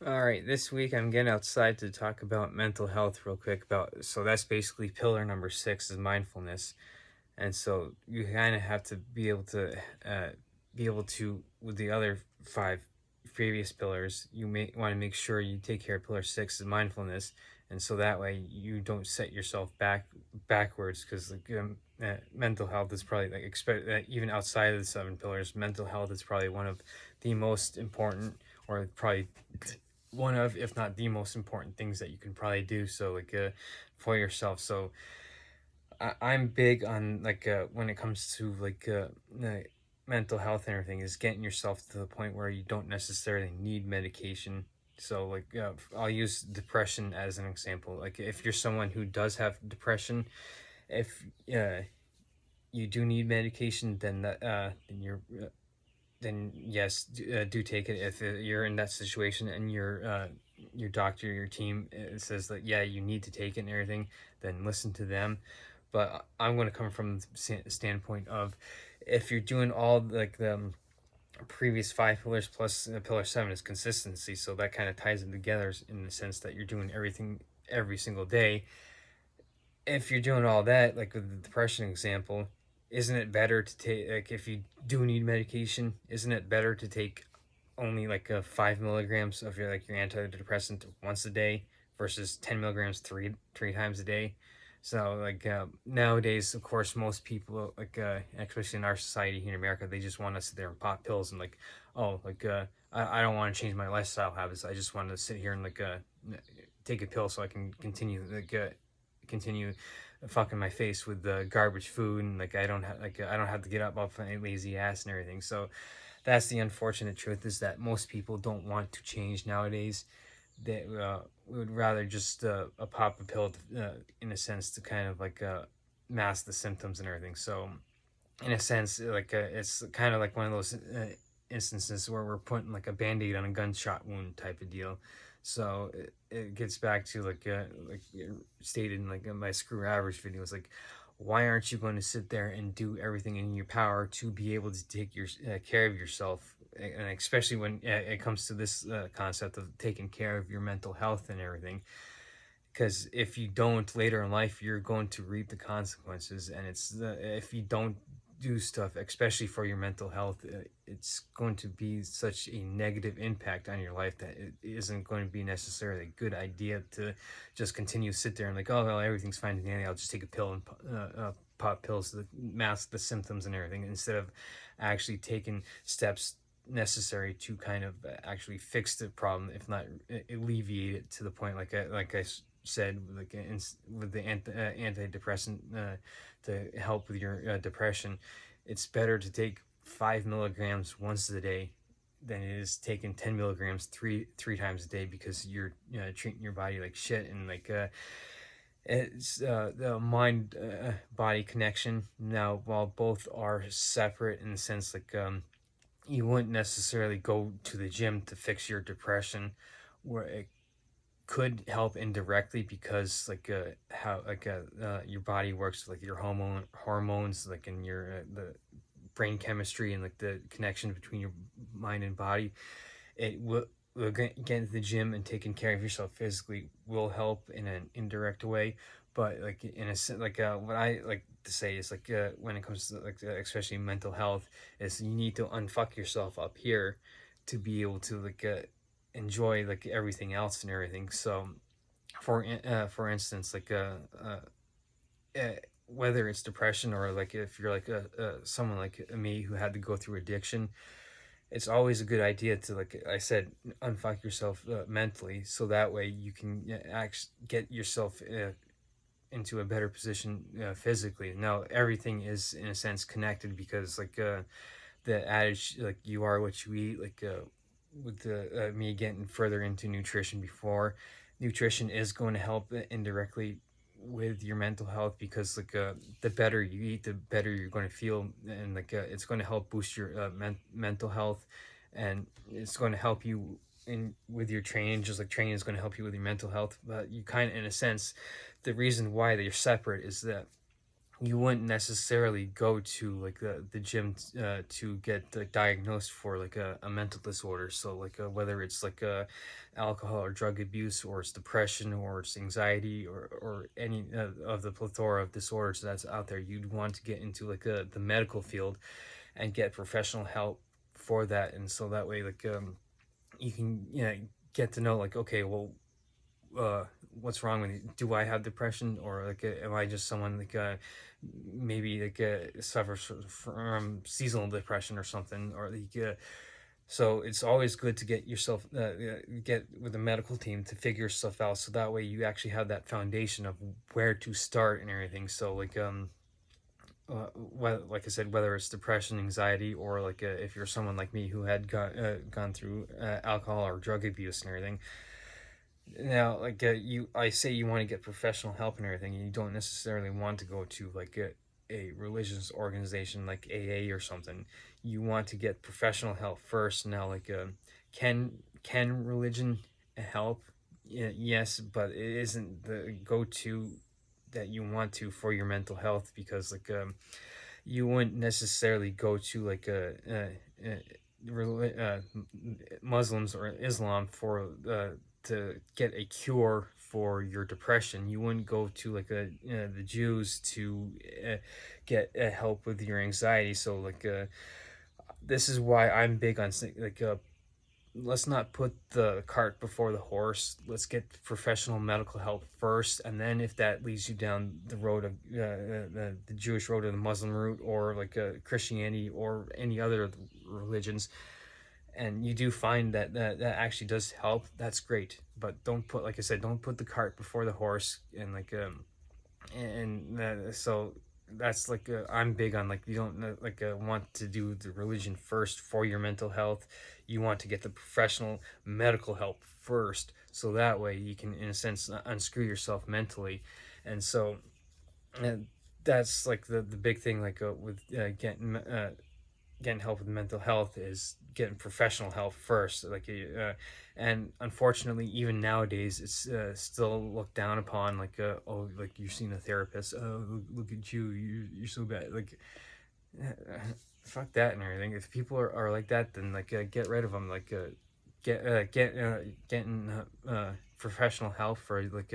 All right, this week I'm getting outside to talk about mental health real quick. So that's basically pillar number six is mindfulness, and so you kind of have to be able to with the other five previous pillars. You may want to make sure you take care of pillar six is mindfulness, and so that way you don't set yourself backwards because mental health is probably even outside of the seven pillars, mental health is probably one of the most important or probably one of, if not the most important things that you can probably do. So for yourself. So I'm big on when it comes to mental health and everything is getting yourself to the point where you don't necessarily need medication. So I'll use depression as an example. Like if you're someone who does have depression, if you do need medication, then yes, do take it if you're in that situation and your doctor, your team says that yeah, you need to take it and everything. Then listen to them. But I'm going to come from the standpoint of if you're doing all the previous five pillars plus pillar seven is consistency, so that kind of ties them together in the sense that you're doing everything every single day. If you're doing all that, like with the depression example, isn't it better to take, like if you do need medication, isn't it better to take only 5 milligrams of your antidepressant once a day versus 10 milligrams three times a day? So nowadays, of course, most people especially in our society here in America, they just want to sit there and pop pills and I don't want to change my lifestyle habits. I just want to sit here and take a pill so I can continue fucking my face with the garbage food, and I don't have to get up off my lazy ass and everything. So that's the unfortunate truth, is that most people don't want to change nowadays. They would rather just pop a pill in a sense to kind of mask the symptoms and everything. So in a sense, it's kind of like one of those instances where we're putting like a band-aid on a gunshot wound type of deal. So it gets back to stated in my Screw Average videos, like why aren't you going to sit there and do everything in your power to be able to take your care of yourself, and especially when it comes to this concept of taking care of your mental health and everything, because if you don't later in life, you're going to reap the consequences. And if you don't do stuff especially for your mental health, it's going to be such a negative impact on your life that it isn't going to be necessarily a good idea to just continue to sit there and oh well, everything's fine and dandy, I'll just take a pill and pop pills to mask the symptoms and everything, instead of actually taking steps necessary to kind of actually fix the problem, if not alleviate it to the point I said, with the antidepressant to help with your depression. It's better to take 5 milligrams once a day than it is taking 10 milligrams three times a day, because you're treating your body like shit. And it's the mind body connection. Now, while both are separate in the sense you wouldn't necessarily go to the gym to fix your depression, where it could help indirectly, because how your body works, like your hormones, like in your the brain chemistry, and the connection between your mind and body. It will getting to the gym and taking care of yourself physically will help in an indirect way. But in a sense, what I like to say is when it comes to especially mental health, is you need to unfuck yourself up here to be able to enjoy everything else and everything. So for instance, uh, whether it's depression, or if you're someone like me who had to go through addiction, it's always a good idea to, like I said, unfuck yourself mentally, so that way you can actually get yourself into a better position physically. Now everything is in a sense connected, because the adage, you are what you eat, with the me getting further into nutrition before, nutrition is going to help indirectly with your mental health, because the better you eat, the better you're going to feel. And it's going to help boost your mental health, and it's going to help you in with your training, just like training is going to help you with your mental health. But you kind of, in a sense, the reason why they're separate is that you wouldn't necessarily go to like the gym to get diagnosed for like a mental disorder. So like whether it's like alcohol or drug abuse, or it's depression, or it's anxiety, or any of the plethora of disorders that's out there, you'd want to get into like the medical field and get professional help for that. And so that way, like you can, get to know like, okay, well, uh what's wrong with me? Do I have depression, or like am I just someone like maybe like suffers from seasonal depression or something, or like so it's always good to get yourself get with the medical team to figure stuff out, so that way you actually have that foundation of where to start and everything. So like like I said, whether it's depression, anxiety, or like if you're someone like me who had gone through alcohol or drug abuse and everything. Now, like I say you want to get professional help and everything, and you don't necessarily want to go to like a religious organization like AA or something. You want to get professional help first. Now, like, can religion help? Yes, but it isn't the go-to that you want to for your mental health, because like you wouldn't necessarily go to like Muslims or Islam for to get a cure for your depression. You wouldn't go to like the Jews to get help with your anxiety. So like this is why I'm big on like let's not put the cart before the horse. Let's get professional medical help first, and then if that leads you down the road of the Jewish road or the Muslim route, or like Christianity or any other religions, and you do find that that actually does help, that's great. But don't put, like I said, don't put the cart before the horse. And like so that's like I'm big on like you don't like want to do the religion first for your mental health. You want to get the professional medical help first, so that way you can, in a sense, unscrew yourself mentally. And so uh, that's like the big thing, like with getting help with mental health, is getting professional help first. Like and unfortunately, even nowadays, it's still looked down upon. Like oh, like you've seen a therapist, oh, look at you, you're so bad. Like fuck that and everything. If people are like that, then like get rid of them. Like getting professional help for like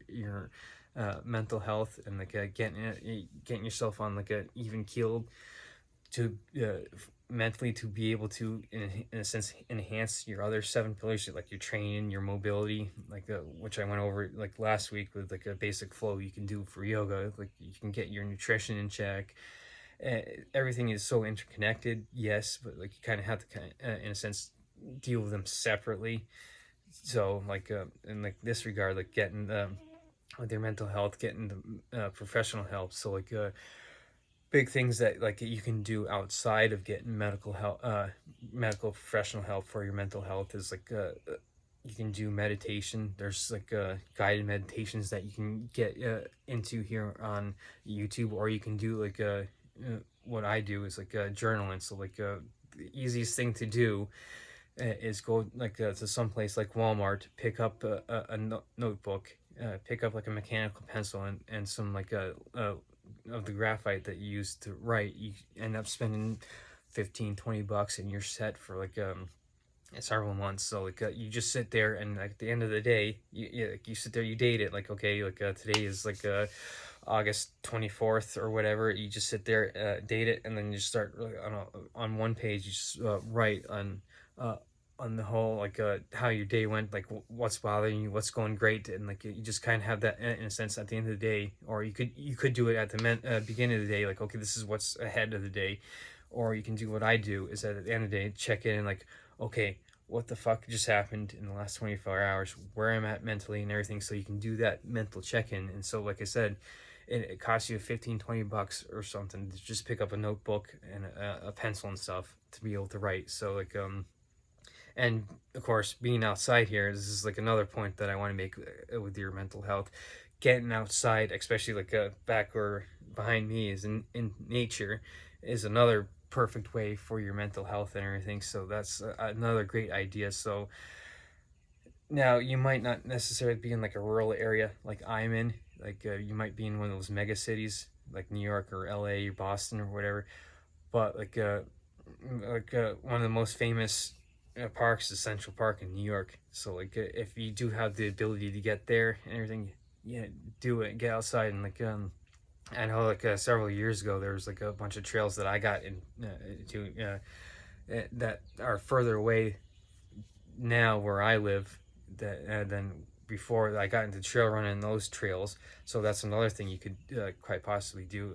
your mental health, and like getting yourself on like a even keeled to mentally, to be able to in a sense enhance your other seven pillars, like your training, your mobility, like which I went over like last week with like a basic flow you can do for yoga. Like you can get your nutrition in check. Everything is so interconnected, yes, but like you kind of have to in a sense deal with them separately. So like in like this regard, like getting with your mental health, getting the professional help. So like big things that like you can do outside of getting medical help, medical professional help for your mental health, is like you can do meditation. There's like guided meditations that you can get into here on YouTube, or you can do like what I do is like journaling. So like the easiest thing to do is go like to some place like Walmart, pick up notebook, pick up like a mechanical pencil, and some like of the graphite that you use to write. You end up spending 15-20 bucks, and you're set for like several months. So like you just sit there, and like, at the end of the day, you sit there, you date it, like okay, like today is like August 24th or whatever. You just sit there, date it, and then you just start on one page. You just write on the whole, like how your day went, like what's bothering you, what's going great, and like you just kind of have that in a sense at the end of the day. Or you could do it at the beginning of the day, like okay, this is what's ahead of the day. Or you can do what I do, is that at the end of the day, check in and like, okay, what the fuck just happened in the last 24 hours, where I'm at mentally and everything. So you can do that mental check-in. And so like I said, it costs you 15-20 bucks or something to just pick up a notebook and a pencil and stuff to be able to write. So like and of course, being outside here, this is like another point that I want to make with your mental health. Getting outside, especially like back or behind me, is in nature, is another perfect way for your mental health and everything. So that's another great idea. So now you might not necessarily be in like a rural area like I'm in. Like you might be in one of those mega cities. like New York or LA or Boston or whatever. But one of the most famous parks is Central Park in New York. So if you do have the ability to get there and everything, yeah, do it. Get outside and I know several years ago there was like a bunch of trails that I got in to that are further away now where I live that than before I got into trail running in those trails. So that's another thing you could quite possibly do,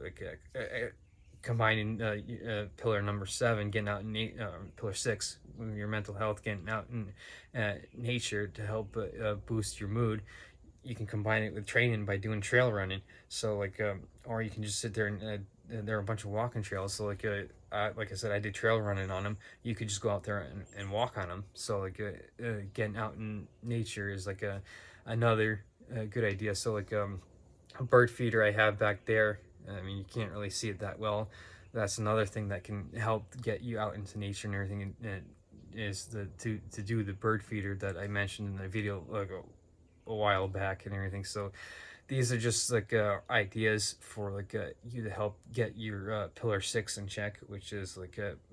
combining pillar number 7, getting out in pillar 6, your mental health, getting out in nature to help boost your mood. You can combine it with training by doing trail running. So or you can just sit there and there are a bunch of walking trails. So like I said, I did trail running on them. You could just go out there and walk on them. So getting out in nature is another good idea. So a bird feeder I have back there. I mean, you can't really see it that well. That's another thing that can help get you out into nature and everything. And is to do the bird feeder that I mentioned in the video a while back and everything. So these are just ideas for you to help get your pillar 6 in check, which is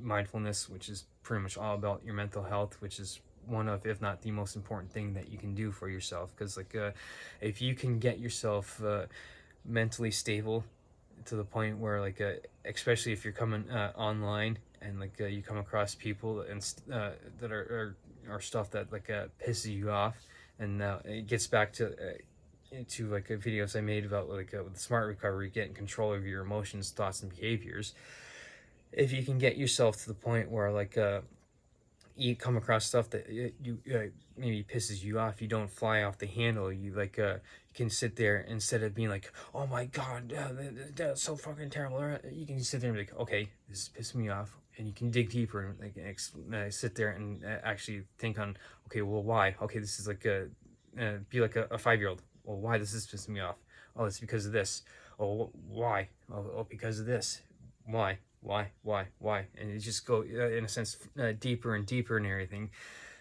mindfulness, which is pretty much all about your mental health, which is one of, if not the most important thing that you can do for yourself. Because if you can get yourself mentally stable to the point where especially if you're coming online and you come across people and that are stuff that pisses you off, and it gets back to videos I made about with smart recovery, getting control of your emotions, thoughts, and behaviors. If you can get yourself to the point where you come across stuff that you maybe pisses you off, you don't fly off the handle. You can sit there instead of being like, oh my god, that's so fucking terrible. You can sit there and be like, okay, this is pissing me off, and you can dig deeper and sit there and actually think on, okay, well, why? Okay, this is be like a 5-year-old. Well, why does this piss me off? Oh, it's because of this. Oh, why? Oh, because of this. Why? Why? And you just go, in a sense, deeper and deeper and everything.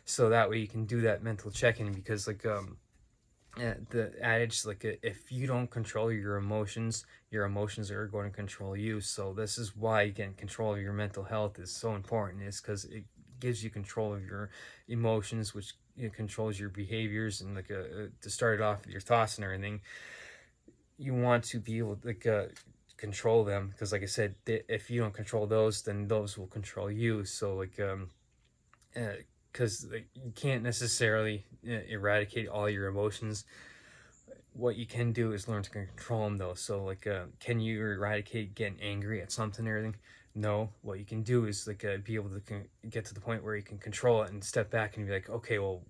So that way you can do that mental check-in, because the adage, if you don't control your emotions are going to control you. So this is why, again, control of your mental health is so important, is because it gives you control of your emotions, which controls your behaviors, and to start it off with your thoughts and everything. You want to be able to control them, because like I said, if you don't control those, then those will control you. So because you can't necessarily eradicate all your emotions. What you can do is learn to control them, though. So can you eradicate getting angry at something or anything? No. What you can do is be able to get to the point where you can control it and step back and be like, okay, well,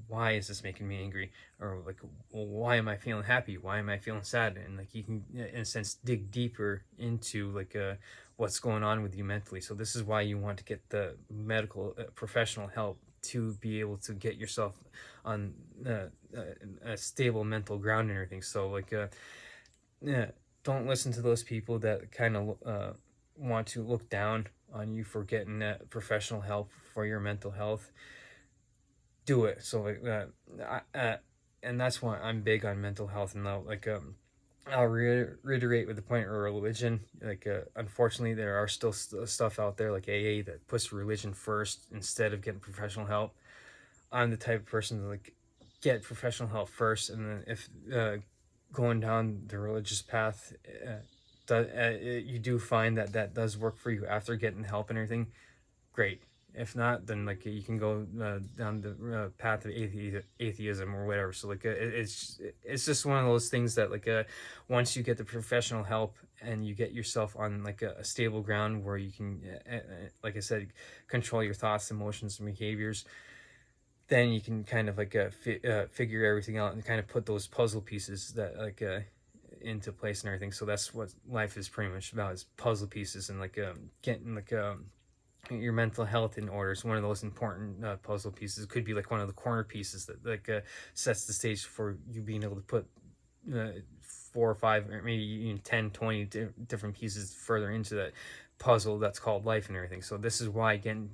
why is this making me angry? Or well, why am I feeling happy? Why am I feeling sad? And you can, in a sense, dig deeper into what's going on with you mentally. So this is why you want to get the medical professional help, to be able to get yourself on a stable mental ground and everything. So don't listen to those people that kind of want to look down on you for getting professional help for your mental health. Do it. So and that's why I'm big on mental health. And I'll reiterate with the point of religion. Unfortunately, there are still stuff out there like AA that puts religion first instead of getting professional help. I'm the type of person to get professional help first, and then if going down the religious path, you do find that does work for you after getting help and everything, great. If not, then you can go down the path of atheism or whatever. So it's just one of those things that once you get the professional help and you get yourself on a stable ground where you can, like I said, control your thoughts, emotions, and behaviors, then you can kind of figure everything out and kind of put those puzzle pieces that into place and everything. So that's what life is pretty much about, is puzzle pieces, and getting your mental health in order is one of those important puzzle pieces. It could be one of the corner pieces that sets the stage for you being able to put 4 or 5 or maybe even 10, 20 different pieces further into that puzzle that's called life and everything. So this is why getting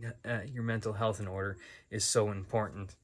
your mental health in order is so important.